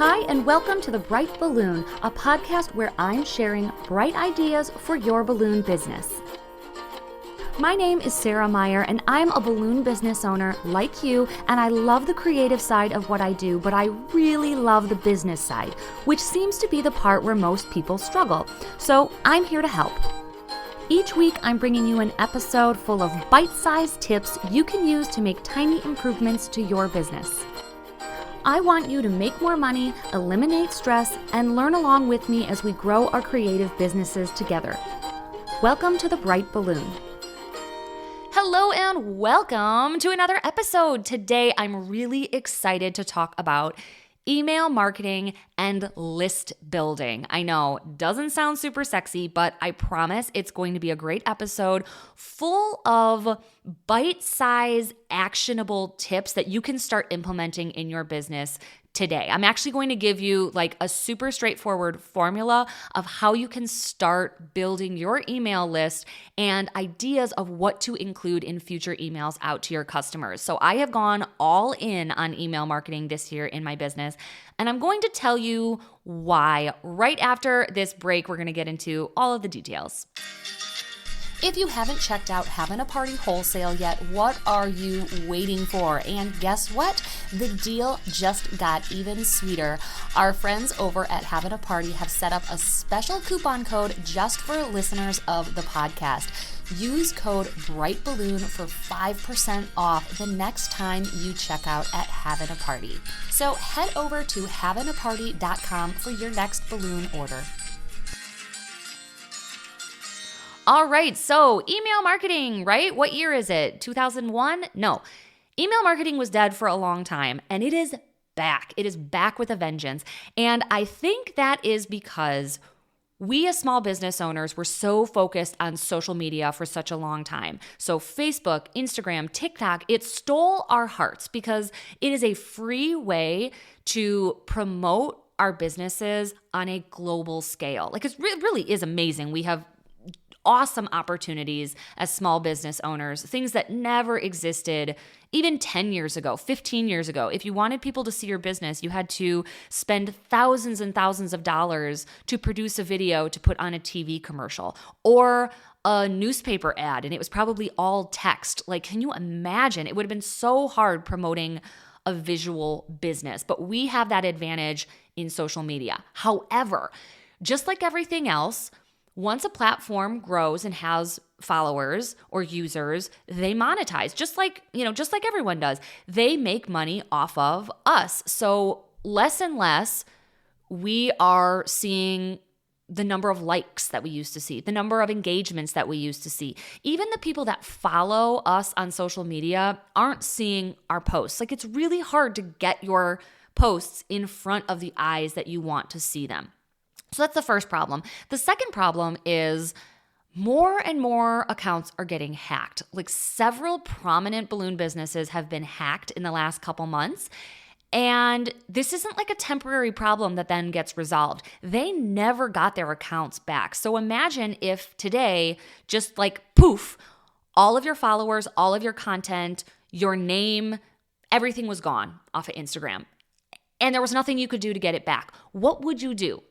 Hi, and welcome to The Bright Balloon, a podcast where I'm sharing bright ideas for your balloon business. My name is Sarah Meyer, and I'm a balloon business owner like you, and I love the creative side of what I do, but I really love the business side, which seems to be the part where most people struggle. So I'm here to help. Each week, I'm bringing you an episode full of bite-sized tips you can use to make tiny improvements to your business. I want you to make more money, eliminate stress, and learn along with me as we grow our creative businesses together. Welcome to The Bright Balloon. Hello and welcome to another episode. Today, I'm really excited to talk about email marketing and list building. I know, doesn't sound super sexy, but I promise it's going to be a great episode full of bite-sized, actionable tips that you can start implementing in your business today. I'm actually going to give you like a super straightforward formula of how you can start building your email list and ideas of what to include in future emails out to your customers. So I have gone all in on email marketing this year in my business, and I'm going to tell you why. Right after this break, we're going to get into all of the details. If you haven't checked out Havin A Party Wholesale yet, what are you waiting for? And guess what? The deal just got even sweeter. Our friends over at Havin A Party have set up a special coupon code just for listeners of the podcast. Use code BRIGHTBALLOON for 5% off the next time you check out at Havin A Party. So head over to havinaparty.com for your next balloon order. All right, so email marketing, right? What year is it? 2001? No. Email marketing was dead for a long time, and it is back. It is back with a vengeance. And I think that is because we as small business owners were so focused on social media for such a long time. So Facebook, Instagram, TikTok, it stole our hearts because it is a free way to promote our businesses on a global scale. Like it really is amazing. We have awesome opportunities as small business owners, things that never existed even 10 years ago, 15 years ago. If you wanted people to see your business, you had to spend thousands and thousands of dollars to produce a video to put on a TV commercial or a newspaper ad, and it was probably all text. Like, can you imagine? It would have been so hard promoting a visual business, but we have that advantage in social media. However, just like everything else, once a platform grows and has followers or users, they monetize just like everyone does. They make money off of us. So less and less we are seeing the number of likes that we used to see, the number of engagements that we used to see. Even the people that follow us on social media aren't seeing our posts. Like it's really hard to get your posts in front of the eyes that you want to see them. So that's the first problem. The second problem is more and more accounts are getting hacked. Like several prominent balloon businesses have been hacked in the last couple months. And this isn't like a temporary problem that then gets resolved. They never got their accounts back. So imagine if today, just like poof, all of your followers, all of your content, your name, everything was gone off of Instagram. And there was nothing you could do to get it back. What would you do?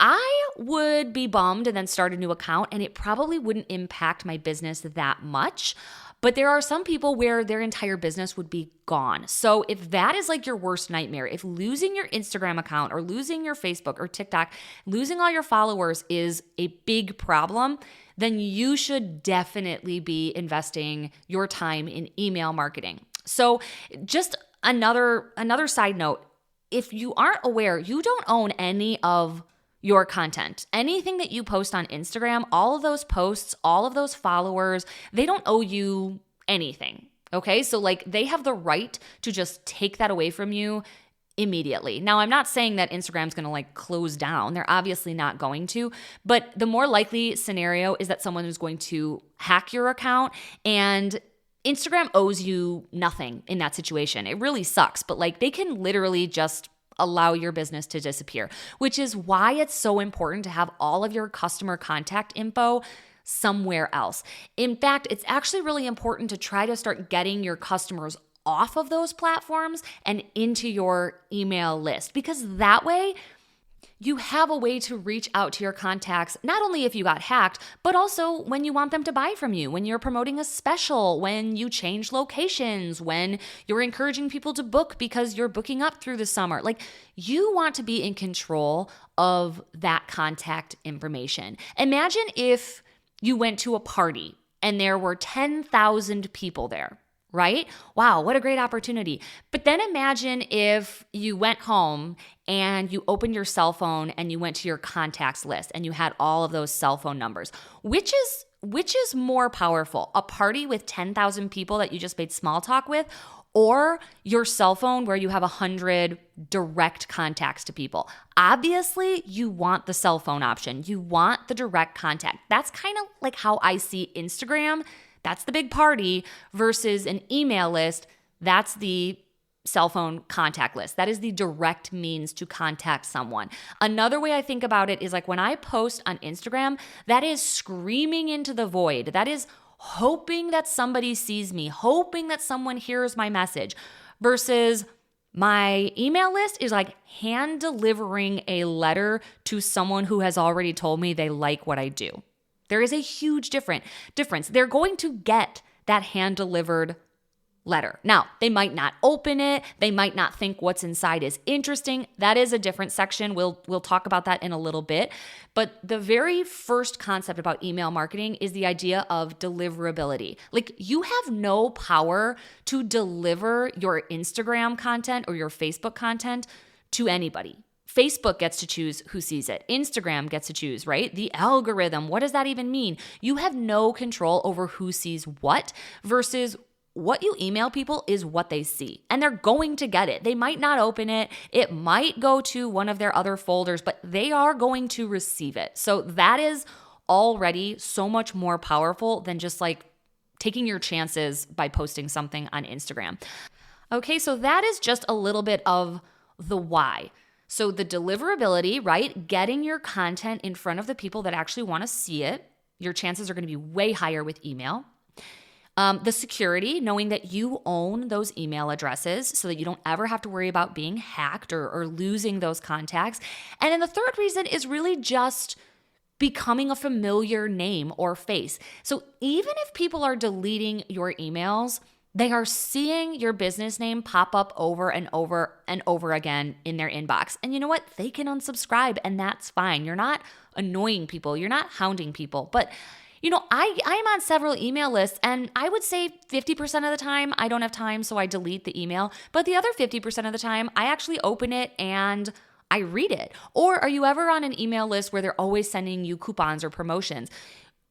I would be bummed and then start a new account, and it probably wouldn't impact my business that much. But there are some people where their entire business would be gone. So if that is like your worst nightmare, if losing your Instagram account or losing your Facebook or TikTok, losing all your followers is a big problem, then you should definitely be investing your time in email marketing. So just another side note, if you aren't aware, you don't own any of your content. Anything that you post on Instagram, all of those posts, all of those followers, they don't owe you anything. Okay? So like they have the right to just take that away from you immediately. Now, I'm not saying that Instagram's going to like close down. They're obviously not going to, but the more likely scenario is that someone is going to hack your account, and Instagram owes you nothing in that situation. It really sucks, but like they can literally just allow your business to disappear, which is why it's so important to have all of your customer contact info somewhere else. In fact, it's actually really important to try to start getting your customers off of those platforms and into your email list, because that way you have a way to reach out to your contacts, not only if you got hacked, but also when you want them to buy from you, when you're promoting a special, when you change locations, when you're encouraging people to book because you're booking up through the summer. Like, you want to be in control of that contact information. Imagine if you went to a party and there were 10,000 people there. Right? Wow, what a great opportunity. But then imagine if you went home and you opened your cell phone and you went to your contacts list and you had all of those cell phone numbers. Which is more powerful? A party with 10,000 people that you just made small talk with, or your cell phone where you have 100 direct contacts to people? Obviously, you want the cell phone option. You want the direct contact. That's kind of like how I see Instagram. That's the big party versus an email list. That's the cell phone contact list. That is the direct means to contact someone. Another way I think about it is like when I post on Instagram, that is screaming into the void. That is hoping that somebody sees me, hoping that someone hears my message, versus my email list is like hand delivering a letter to someone who has already told me they like what I do. There is a huge difference. They're going to get that hand-delivered letter. Now, they might not open it. They might not think what's inside is interesting. That is a different section. We'll talk about that in a little bit. But the very first concept about email marketing is the idea of deliverability. Like, you have no power to deliver your Instagram content or your Facebook content to anybody. Facebook gets to choose who sees it. Instagram gets to choose, right? The algorithm, what does that even mean? You have no control over who sees what, versus what you email people is what they see. And they're going to get it. They might not open it. It might go to one of their other folders, but they are going to receive it. So that is already so much more powerful than just like taking your chances by posting something on Instagram. Okay, so that is just a little bit of the why. So the deliverability, right? Getting your content in front of the people that actually want to see it. Your chances are going to be way higher with email. The security, knowing that you own those email addresses so that you don't ever have to worry about being hacked or losing those contacts. And then the third reason is really just becoming a familiar name or face. So even if people are deleting your emails, they are seeing your business name pop up over and over and over again in their inbox. And you know what? They can unsubscribe, and that's fine. You're not annoying people. You're not hounding people. But, you know, I'm on several email lists, and I would say 50% of the time I don't have time, so I delete the email. But the other 50% of the time, I actually open it and I read it. Or are you ever on an email list where they're always sending you coupons or promotions?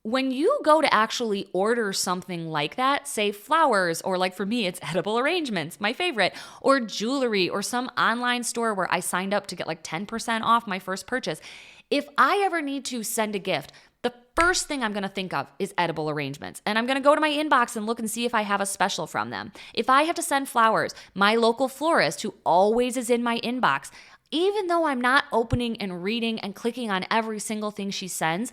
When you go to actually order something like that, say flowers, or like for me, it's edible arrangements, my favorite, or jewelry, or some online store where I signed up to get like 10% off my first purchase. If I ever need to send a gift, the first thing I'm going to think of is edible arrangements. And I'm going to go to my inbox and look and see if I have a special from them. If I have to send flowers, my local florist, who always is in my inbox, even though I'm not opening and reading and clicking on every single thing she sends,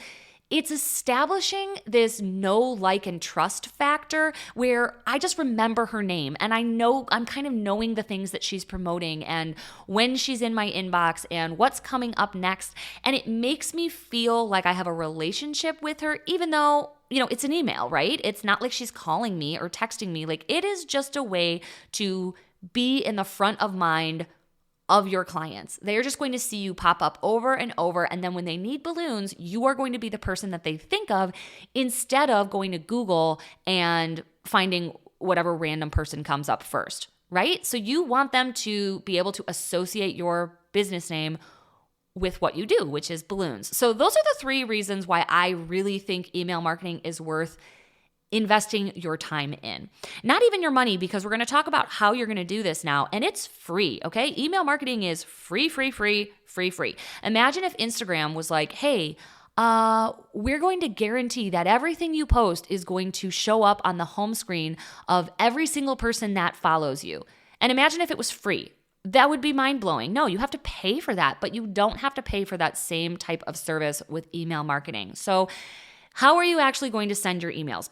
it's establishing this know, like, and trust factor where I just remember her name and I know I'm kind of knowing the things that she's promoting and when she's in my inbox and what's coming up next. And it makes me feel like I have a relationship with her, even though, you know, it's an email, right? It's not like she's calling me or texting me. Like, it is just a way to be in the front of mind of your clients. They are just going to see you pop up over and over. And then when they need balloons, you are going to be the person that they think of instead of going to Google and finding whatever random person comes up first, right? So you want them to be able to associate your business name with what you do, which is balloons. So those are the three reasons why I really think email marketing is worth investing your time in. Not even your money, because we're going to talk about how you're going to do this now, and it's free, okay? Email marketing is free. Imagine if Instagram was like, hey, we're going to guarantee that everything you post is going to show up on the home screen of every single person that follows you. And imagine if it was free. That would be mind-blowing. No, you have to pay for that, but you don't have to pay for that same type of service with email marketing. So how are you actually going to send your emails?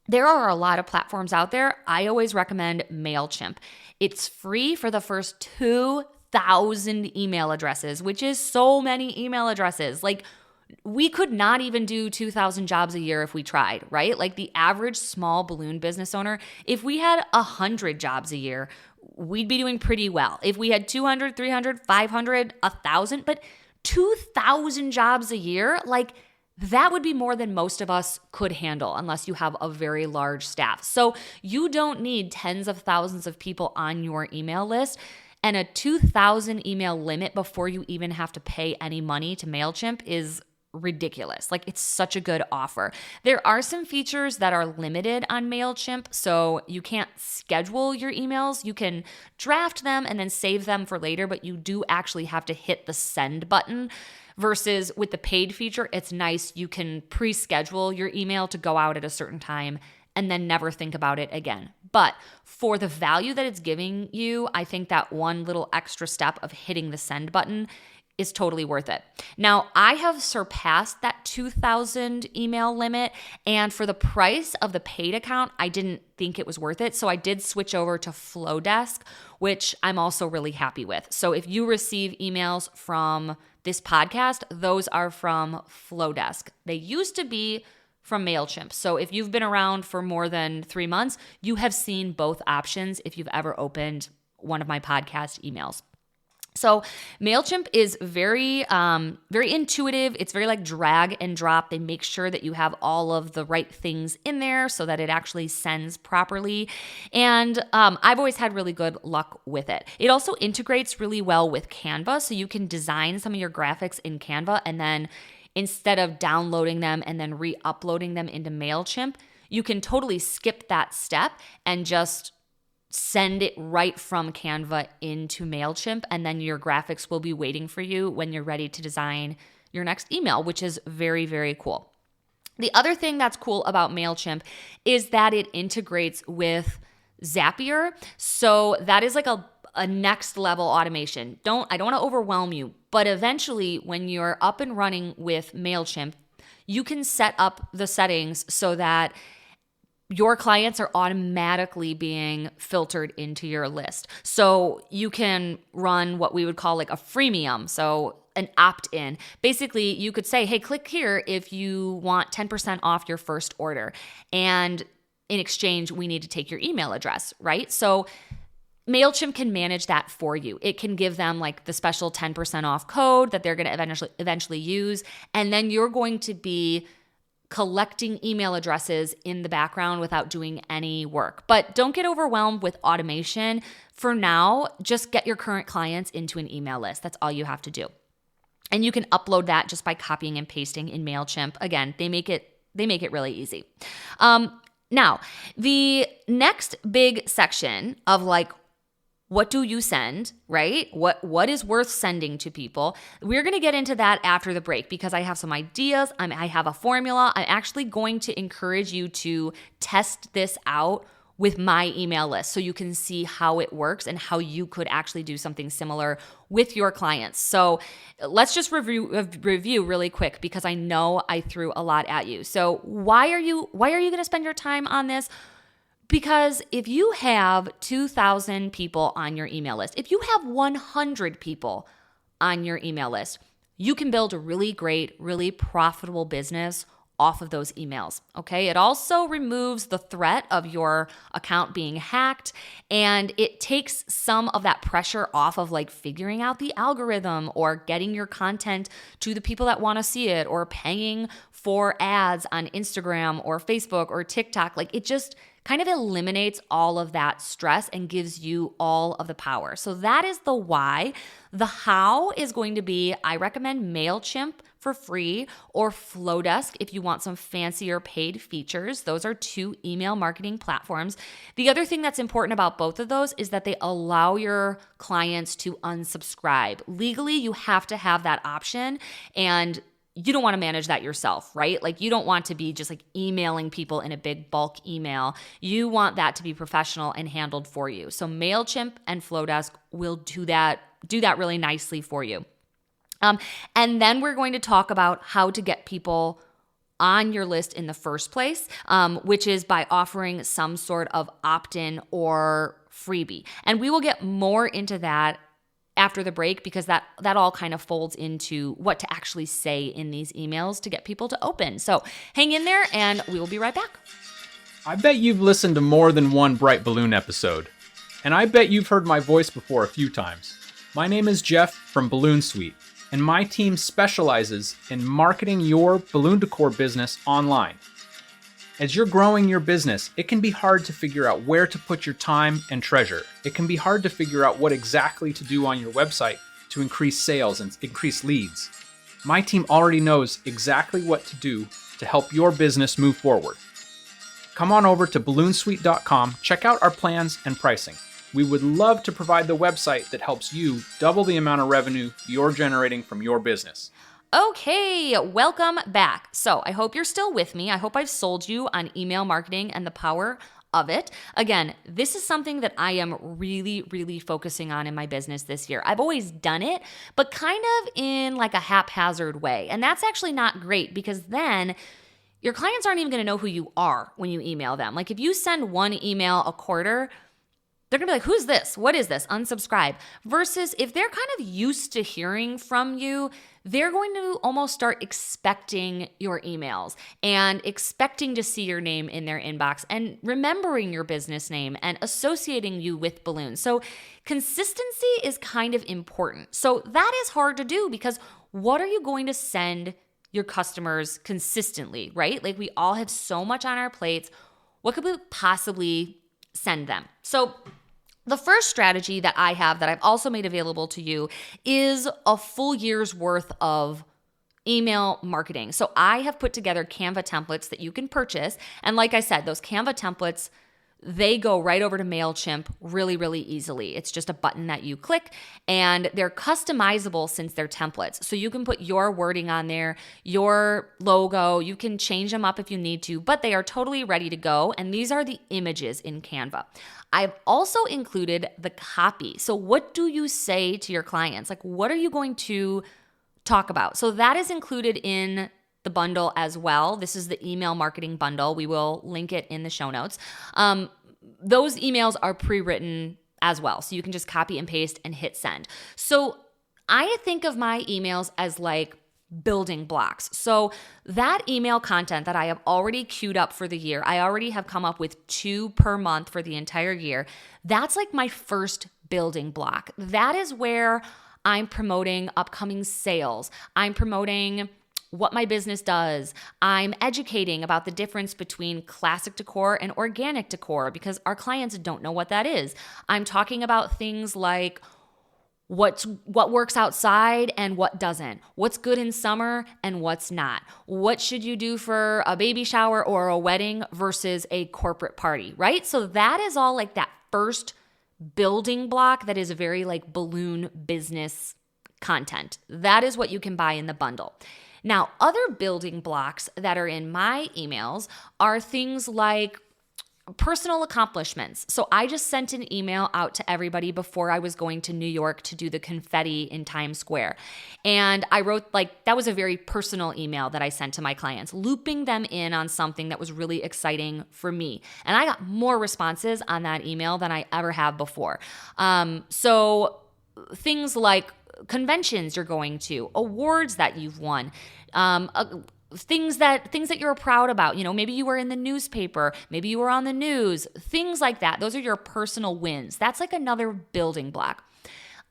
There are a lot of platforms out there. I always recommend MailChimp. It's free for the first 2,000 email addresses, which is so many email addresses. Like, we could not even do 2,000 jobs a year if we tried, right? Like the average small balloon business owner, if we had 100 jobs a year, we'd be doing pretty well. If we had 200, 300, 500, 1,000, but 2,000 jobs a year, like that would be more than most of us could handle unless you have a very large staff. So you don't need tens of thousands of people on your email list, and a 2,000 email limit before you even have to pay any money to MailChimp is ridiculous. Like, it's such a good offer. There are some features that are limited on MailChimp, so you can't schedule your emails. You can draft them and then save them for later, but you do actually have to hit the send button. Versus with the paid feature, it's nice. You can pre-schedule your email to go out at a certain time and then never think about it again. But for the value that it's giving you, I think that one little extra step of hitting the send button is totally worth it. Now, I have surpassed that 2,000 email limit, and for the price of the paid account, I didn't think it was worth it. So I did switch over to Flowdesk, which I'm also really happy with. So if you receive emails from this podcast, those are from Flowdesk. They used to be from MailChimp. So if you've been around for more than 3 months, you have seen both options if you've ever opened one of my podcast emails. So MailChimp is very intuitive. It's very like drag and drop. They make sure that you have all of the right things in there so that it actually sends properly. And I've always had really good luck with it. It also integrates really well with Canva. So you can design some of your graphics in Canva, and then instead of downloading them and then re-uploading them into MailChimp, you can totally skip that step and just send it right from Canva into MailChimp, and then your graphics will be waiting for you when you're ready to design your next email, which is very, very cool. The other thing that's cool about MailChimp is that it integrates with Zapier. So that is like a next level automation. I don't want to overwhelm you, but eventually when you're up and running with MailChimp, you can set up the settings so that your clients are automatically being filtered into your list. So you can run what we would call like a freemium, so an opt-in. Basically, you could say, hey, click here if you want 10% off your first order. And in exchange, we need to take your email address, right? So MailChimp can manage that for you. It can give them like the special 10% off code that they're going to eventually use. And then you're going to be collecting email addresses in the background without doing any work. But don't get overwhelmed with automation. For now, just get your current clients into an email list. That's all you have to do. And you can upload that just by copying and pasting in MailChimp. Again, they make it really easy. Now, the next big section of like, what do you send, right? What is worth sending to people? We're going to get into that after the break because I have some ideas. I have a formula. I'm actually going to encourage you to test this out with my email list so you can see how it works and how you could actually do something similar with your clients. So let's just review really quick because I know I threw a lot at you. So why are you going to spend your time on this? Because if you have 2,000 people on your email list, if you have 100 people on your email list, you can build a really great, really profitable business off of those emails, okay? It also removes the threat of your account being hacked, and it takes some of that pressure off of like figuring out the algorithm or getting your content to the people that want to see it or paying for ads on Instagram or Facebook or TikTok. Like, it just kind of eliminates all of that stress and gives you all of the power. So that is the why. The how is going to be, I recommend MailChimp for free or Flowdesk if you want some fancier paid features. Those are two email marketing platforms. The other thing that's important about both of those is that they allow your clients to unsubscribe. Legally, you have to have that option, and you don't want to manage that yourself, right? Like, you don't want to be just like emailing people in a big bulk email. You want that to be professional and handled for you. So MailChimp and Flowdesk will do that really nicely for you. And then we're going to talk about how to get people on your list in the first place, which is by offering some sort of opt-in or freebie. And we will get more into that after the break, because that all kind of folds into what to actually say in these emails to get people to open. So hang in there and we will be right back. I bet you've listened to more than one Bright Balloon episode. And I bet you've heard my voice before a few times. My name is Jeff from Balloon Suite, and my team specializes in marketing your balloon decor business online. As you're growing your business, it can be hard to figure out where to put your time and treasure. It can be hard to figure out what exactly to do on your website to increase sales and increase leads. My team already knows exactly what to do to help your business move forward. Come on over to balloonsuite.com, check out our plans and pricing. We would love to provide the website that helps you double the amount of revenue you're generating from your business. Okay, welcome back. So I hope you're still with me. I hope I've sold you on email marketing and the power of it. Again, this is something that I am really, really focusing on in my business this year. I've always done it, but kind of in like a haphazard way. And that's actually not great, because then your clients aren't even going to know who you are when you email them. Like if you send one email a quarter, they're going to be like, who's this? What is this? Unsubscribe. Versus if they're kind of used to hearing from you, they're going to almost start expecting your emails and expecting to see your name in their inbox and remembering your business name and associating you with balloons. So consistency is kind of important. So that is hard to do, because what are you going to send your customers consistently, right? Like we all have so much on our plates. What could we possibly send them? So the first strategy that I have that I've also made available to you is a full year's worth of email marketing. So I have put together Canva templates that you can purchase. And like I said, those Canva templates, they go right over to MailChimp really, really easily. It's just a button that you click, and they're customizable since they're templates. So you can put your wording on there, your logo, you can change them up if you need to, but they are totally ready to go. And these are the images in Canva. I've also included the copy. So what do you say to your clients? Like, what are you going to talk about? So that is included in the bundle as well. This is the email marketing bundle. We will link it in the show notes. Those emails are pre-written as well. So you can just copy and paste and hit send. So I think of my emails as like building blocks. So that email content that I have already queued up for the year, I already have come up with 2 per month for the entire year. That's like my first building block. That is where I'm promoting upcoming sales. I'm promoting what my business does. I'm educating about the difference between classic decor and organic decor, because our clients don't know what that is. I'm talking about things like what works outside and what doesn't. What's good in summer and what's not. What should you do for a baby shower or a wedding versus a corporate party, right? So that is all like that first building block that is a very like balloon business content. That is what you can buy in the bundle. Now, other building blocks that are in my emails are things like personal accomplishments. So I just sent an email out to everybody before I was going to New York to do the confetti in Times Square. And I wrote that was a very personal email that I sent to my clients, looping them in on something that was really exciting for me. And I got more responses on that email than I ever have before. So things like conventions you're going to, awards that you've won, things that you're proud about. You know, maybe you were in the newspaper, maybe you were on the news, things like that. Those are your personal wins. That's like another building block.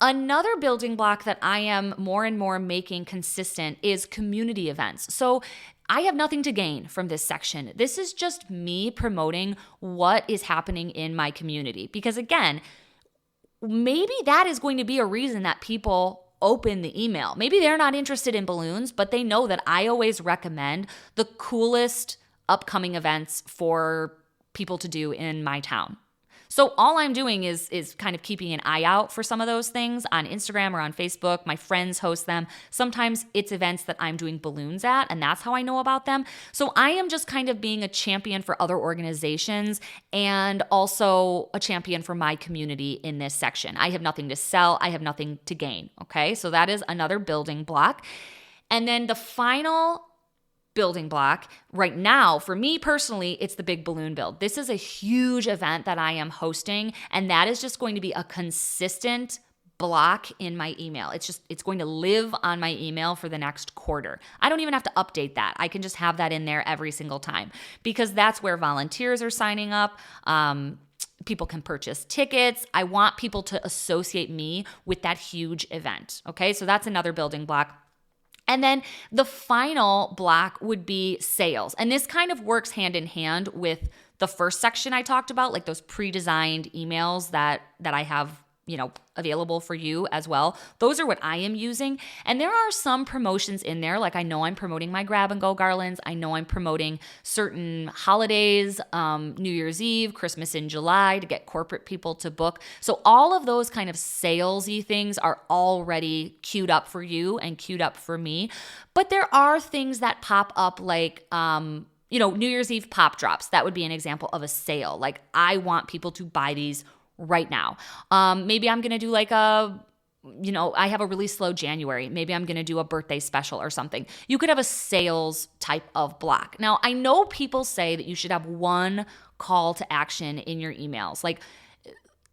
Another building block that I am more and more making consistent is community events. So I have nothing to gain from this section. This is just me promoting what is happening in my community. Because again, maybe that is going to be a reason that people open the email. Maybe they're not interested in balloons, but they know that I always recommend the coolest upcoming events for people to do in my town. So all I'm doing is kind of keeping an eye out for some of those things on Instagram or on Facebook. My friends host them. Sometimes it's events that I'm doing balloons at, and that's how I know about them. So I am just kind of being a champion for other organizations and also a champion for my community in this section. I have nothing to sell. I have nothing to gain. Okay, so that is another building block. And then the final building block right now, for me personally, it's the Big Balloon Build. This is a huge event that I am hosting, and that is just going to be a consistent block in my email. It's going to live on my email for the next quarter. I don't even have to update that. I can just have that in there every single time, because that's where volunteers are signing up. People can purchase tickets. I want people to associate me with that huge event. Okay, so that's another building block. And then the final block would be sales. And this kind of works hand in hand with the first section I talked about, like those pre-designed emails that I have, available for you as well. Those are what I am using. And there are some promotions in there. Like I know I'm promoting my grab and go garlands. I know I'm promoting certain holidays, New Year's Eve, Christmas in July, to get corporate people to book. So all of those kind of salesy things are already queued up for you and queued up for me. But there are things that pop up like, New Year's Eve pop drops. That would be an example of a sale. Like I want people to buy these right now. Maybe I'm going to do like I have a really slow January. Maybe I'm going to do a birthday special or something. You could have a sales type of block. Now, I know people say that you should have one call to action in your emails. Like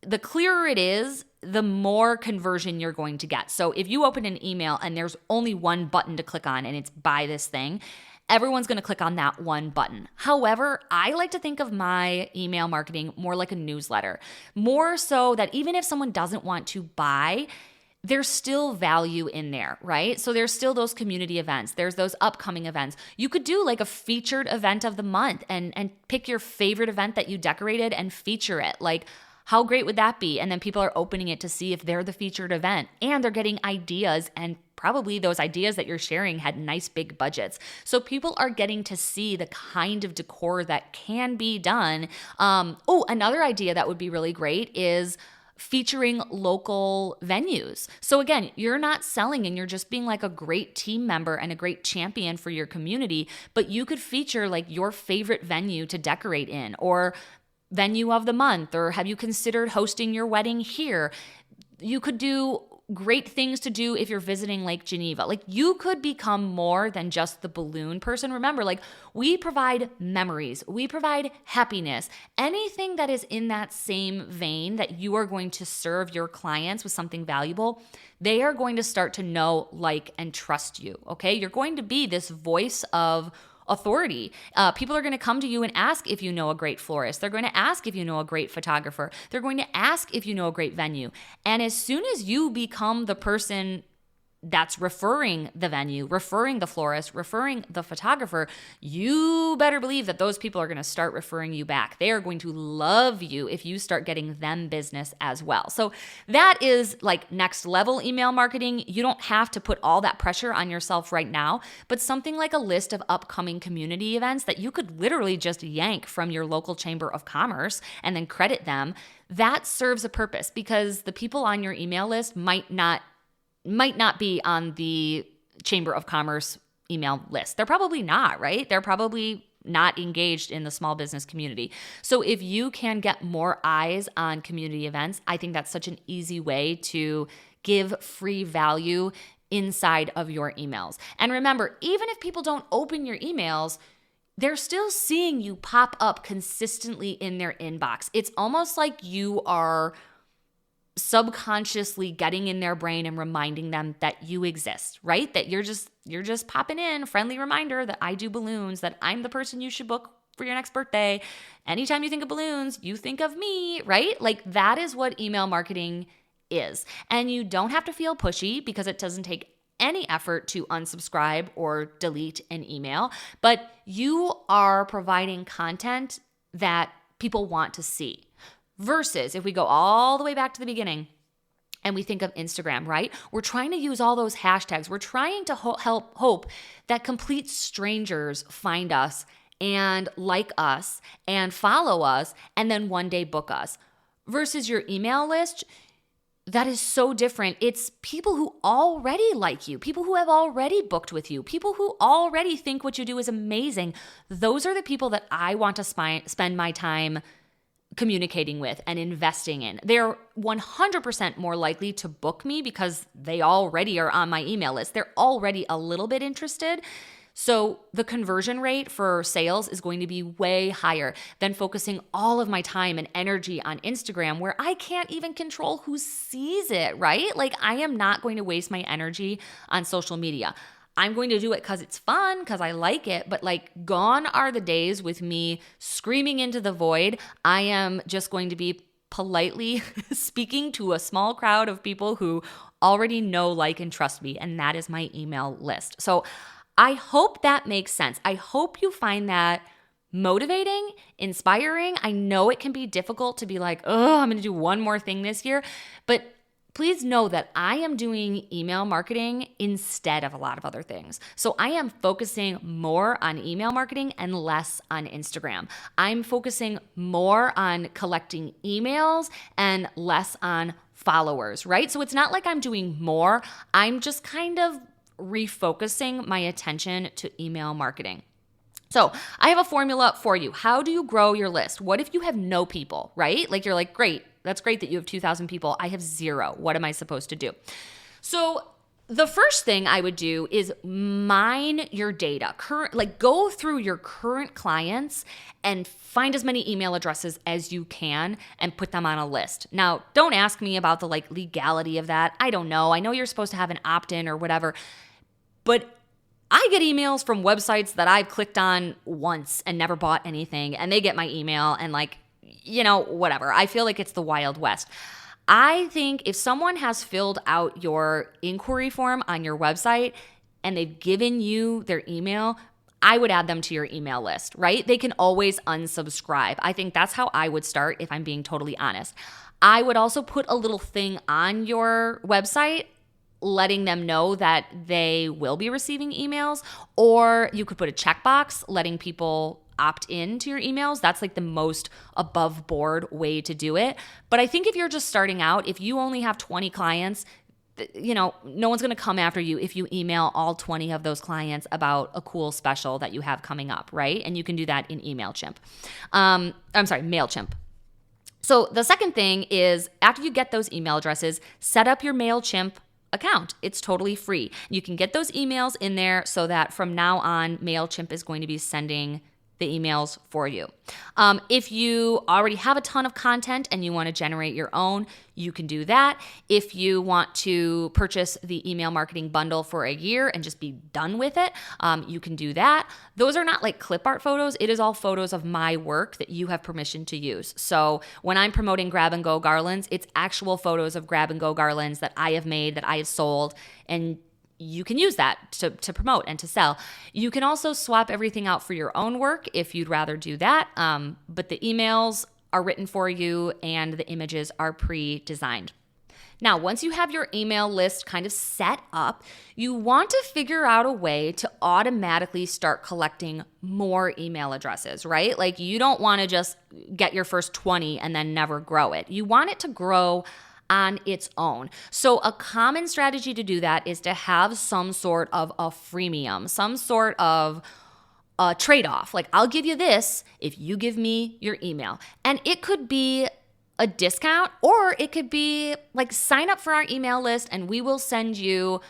the clearer it is, the more conversion you're going to get. So if you open an email and there's only one button to click on and it's buy this thing, everyone's going to click on that one button. However, I like to think of my email marketing more like a newsletter, more so that even if someone doesn't want to buy, there's still value in there, right? So there's still those community events. There's those upcoming events. You could do like a featured event of the month and pick your favorite event that you decorated and feature it. Like, how great would that be? And then people are opening it to see if they're the featured event, and they're getting ideas, and probably those ideas that you're sharing had nice big budgets. So people are getting to see the kind of decor that can be done. Another idea that would be really great is featuring local venues. So again, you're not selling and you're just being like a great team member and a great champion for your community, but you could feature like your favorite venue to decorate in, or venue of the month, or have you considered hosting your wedding here? You could do great things to do if you're visiting Lake Geneva. Like you could become more than just the balloon person. Remember, like we provide memories, we provide happiness, anything that is in that same vein that you are going to serve your clients with something valuable. They are going to start to know, like, and trust you. Okay. You're going to be this voice of authority. People are going to come to you and ask if you know a great florist. They're going to ask if you know a great photographer. They're going to ask if you know a great venue. And as soon as you become the person that's referring the venue, referring the florist, referring the photographer, you better believe that those people are going to start referring you back. They are going to love you if you start getting them business as well. So that is like next level email marketing. You don't have to put all that pressure on yourself right now, but something like a list of upcoming community events that you could literally just yank from your local chamber of commerce and then credit them, that serves a purpose, because the people on your email list might not be on the Chamber of Commerce email list. They're probably not, right? They're probably not engaged in the small business community. So if you can get more eyes on community events, I think that's such an easy way to give free value inside of your emails. And remember, even if people don't open your emails, they're still seeing you pop up consistently in their inbox. It's almost like you are subconsciously getting in their brain and reminding them that you exist, right? That you're just popping in, friendly reminder that I do balloons, that I'm the person you should book for your next birthday. Anytime you think of balloons, you think of me, right? Like that is what email marketing is. And you don't have to feel pushy, because it doesn't take any effort to unsubscribe or delete an email, but you are providing content that people want to see. Versus if we go all the way back to the beginning and we think of Instagram, right? We're trying to use all those hashtags. We're trying to hope that complete strangers find us and like us and follow us and then one day book us. Versus your email list, that is so different. It's people who already like you, people who have already booked with you, people who already think what you do is amazing. Those are the people that I want to spend my time communicating with and investing in. They're 100% more likely to book me because they already are on my email list. They're already a little bit interested. So the conversion rate for sales is going to be way higher than focusing all of my time and energy on Instagram, where I can't even control who sees it, right? Like, I am not going to waste my energy on social media. I'm going to do it because it's fun, because I like it, but like, gone are the days with me screaming into the void. I am just going to be politely speaking to a small crowd of people who already know, like, and trust me, and that is my email list. So I hope that makes sense. I hope you find that motivating, inspiring. I know it can be difficult to be like, oh, I'm going to do one more thing this year, but please know that I am doing email marketing instead of a lot of other things. So I am focusing more on email marketing and less on Instagram. I'm focusing more on collecting emails and less on followers, right? So it's not like I'm doing more. I'm just kind of refocusing my attention to email marketing. So I have a formula for you. How do you grow your list? What if you have no people, right? Like, you're like, great, that's great that you have 2,000 people. I have 0. What am I supposed to do? So the first thing I would do is mine your data. Go through your current clients and find as many email addresses as you can and put them on a list. Now, don't ask me about the legality of that. I don't know. I know you're supposed to have an opt-in or whatever, but I get emails from websites that I've clicked on once and never bought anything, and they get my email and whatever. I feel like it's the Wild West. I think if someone has filled out your inquiry form on your website and they've given you their email, I would add them to your email list, right? They can always unsubscribe. I think that's how I would start, if I'm being totally honest. I would also put a little thing on your website letting them know that they will be receiving emails, or you could put a checkbox letting people opt in to your emails. That's like the most above board way to do it. But I think if you're just starting out, if you only have 20 clients, no one's going to come after you if you email all 20 of those clients about a cool special that you have coming up, right? And you can do that in MailChimp. So the second thing is, after you get those email addresses, set up your MailChimp account. It's totally free. You can get those emails in there so that from now on, MailChimp is going to be sending the emails for you. If you already have a ton of content and you want to generate your own, you can do that. If you want to purchase the email marketing bundle for a year and just be done with it, you can do that. Those are not like clip art photos. It is all photos of my work that you have permission to use. So when I'm promoting grab and go garlands, it's actual photos of grab and go garlands that I have made, that I have sold, and you can use that to promote and to sell. You can also swap everything out for your own work if you'd rather do that. But the emails are written for you and the images are pre-designed. Now, once you have your email list kind of set up, you want to figure out a way to automatically start collecting more email addresses, right? Like, you don't want to just get your first 20 and then never grow it. You want it to grow on its own. So a common strategy to do that is to have some sort of a freemium, some sort of a trade-off. Like, I'll give you this if you give me your email. And it could be a discount, or it could be like, sign up for our email list and we will send you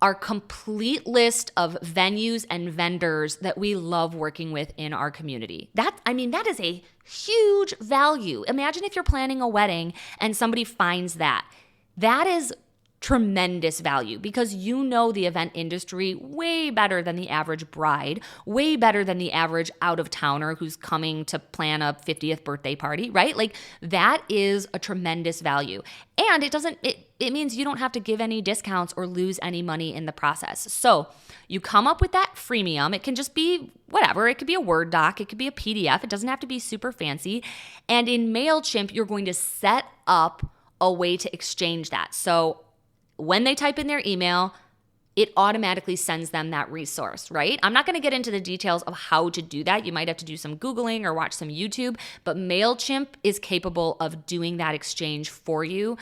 our complete list of venues and vendors that we love working with in our community. That is a huge value. Imagine if you're planning a wedding and somebody finds that. That is tremendous value, because you know the event industry way better than the average bride, way better than the average out-of-towner who's coming to plan a 50th birthday party, right? Like, that is a tremendous value. And it means you don't have to give any discounts or lose any money in the process. So you come up with that freemium. It can just be whatever. It could be a Word doc. It could be a PDF. It doesn't have to be super fancy. And in MailChimp, you're going to set up a way to exchange that. So when they type in their email, it automatically sends them that resource, right? I'm not going to get into the details of how to do that. You might have to do some Googling or watch some YouTube, but MailChimp is capable of doing that exchange for you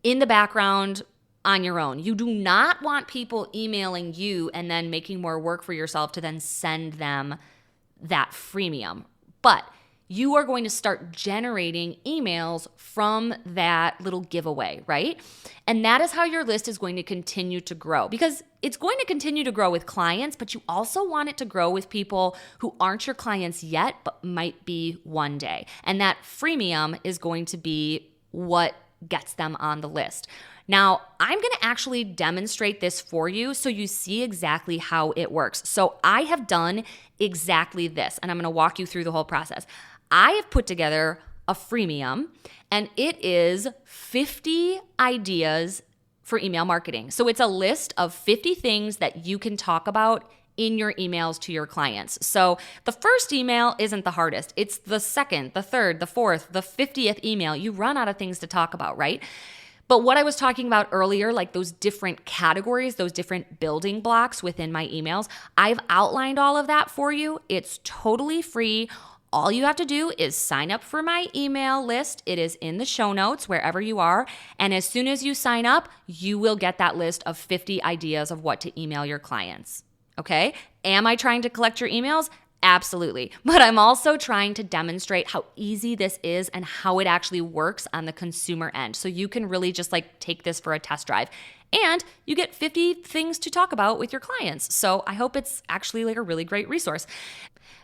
in the background on your own. You do not want people emailing you and then making more work for yourself to then send them that freemium. But you are going to start generating emails from that little giveaway, right? And that is how your list is going to continue to grow, because it's going to continue to grow with clients, but you also want it to grow with people who aren't your clients yet, but might be one day. And that freemium is going to be what gets them on the list. Now, I'm going to actually demonstrate this for you so you see exactly how it works. So I have done exactly this, and I'm going to walk you through the whole process. I have put together a freemium, and it is 50 ideas for email marketing. So it's a list of 50 things that you can talk about in your emails to your clients. So the first email isn't the hardest. It's the second, the third, the fourth, the 50th email. You run out of things to talk about, right? But what I was talking about earlier, like those different categories, those different building blocks within my emails, I've outlined all of that for you. It's totally free. All you have to do is sign up for my email list. It is in the show notes wherever you are. And as soon as you sign up, you will get that list of 50 ideas of what to email your clients. Okay? Am I trying to collect your emails? Absolutely. But I'm also trying to demonstrate how easy this is and how it actually works on the consumer end. So you can really just like take this for a test drive. And you get 50 things to talk about with your clients. So I hope it's actually like a really great resource.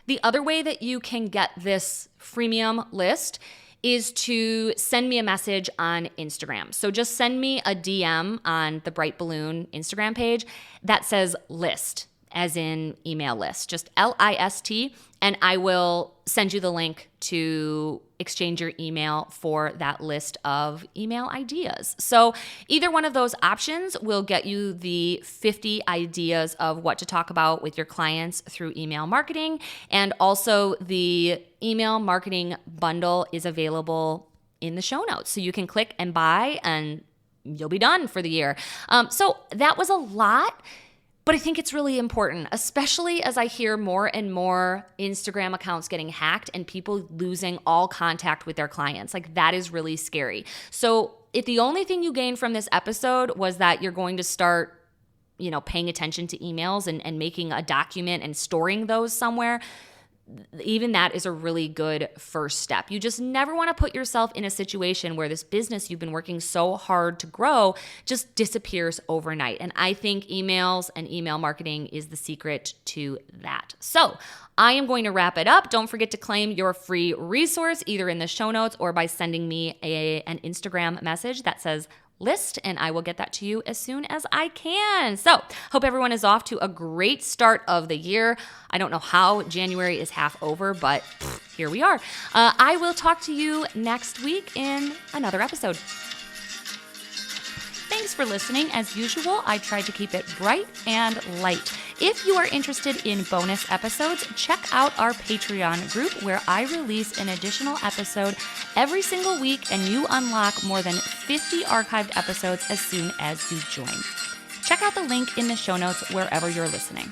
The other way that you can get this freemium list is to send me a message on Instagram. So just send me a DM on the Bright Balloon Instagram page that says list, as in email list, just LIST, and I will send you the link to exchange your email for that list of email ideas. So either one of those options will get you the 50 ideas of what to talk about with your clients through email marketing. And also the email marketing bundle is available in the show notes. So you can click and buy and you'll be done for the year. So that was a lot. But I think it's really important, especially as I hear more and more Instagram accounts getting hacked and people losing all contact with their clients. Like, that is really scary. So if the only thing you gained from this episode was that you're going to start, paying attention to emails and making a document and storing those somewhere, even that is a really good first step. You just never want to put yourself in a situation where this business you've been working so hard to grow just disappears overnight. And I think emails and email marketing is the secret to that. So I am going to wrap it up. Don't forget to claim your free resource either in the show notes or by sending me an Instagram message that says list, and I will get that to you as soon as I can. So hope everyone is off to a great start of the year. I don't know how January is half over, but here we are. I will talk to you next week in another episode. Thanks for listening. As usual, I try to keep it bright and light. If you are interested in bonus episodes, check out our Patreon group where I release an additional episode every single week and you unlock more than 50 archived episodes as soon as you join. Check out the link in the show notes wherever you're listening.